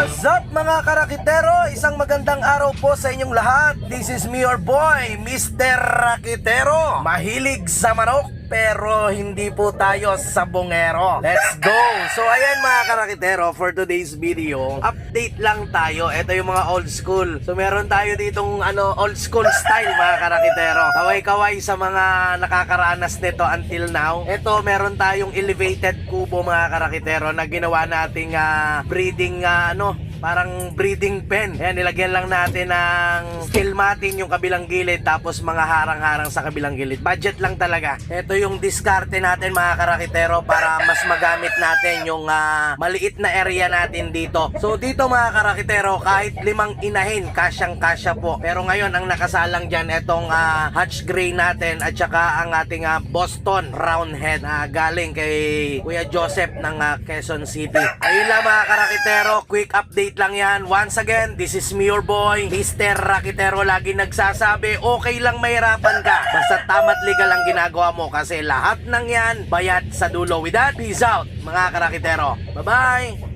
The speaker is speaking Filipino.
What's up mga karakitero? Isang magandang araw po sa inyong lahat. This is me your boy, Mr. Rakitero. Mahilig sa manok pero hindi po tayo sabongero. Let's go! So ayan mga karakitero, for today's video, update lang tayo. Ito yung mga old school. So meron tayo ditong old school style mga karakitero. Kaway-kaway sa mga nakakaranas nito until now. Ito meron tayong elevated kubo mga karakitero na ginawa nating breeding parang breeding pen. Ayan, nilagyan lang natin ng steel matting yung kabilang gilid, tapos mga harang-harang sa kabilang gilid. Budget lang talaga. Ito yung diskarte natin mga karakitero para mas magamit natin yung maliit na area natin dito. So dito mga karakitero, kahit 5 inahin, kasyang-kasya po. Pero ngayon ang nakasalang dyan, itong Hatch Gray natin at saka ang ating Boston Roundhead na galing kay Kuya Joseph ng Quezon City. Ayun lang mga karakitero, quick update lang yan. Once again, this is me your boy, Mr. Rakitero. Lagi nagsasabi, okay lang mahirapan ka. Basta tama't legal ang ginagawa mo kasi lahat ng yan, bayad sa dulo. With that, peace out mga karakitero. Bye-bye!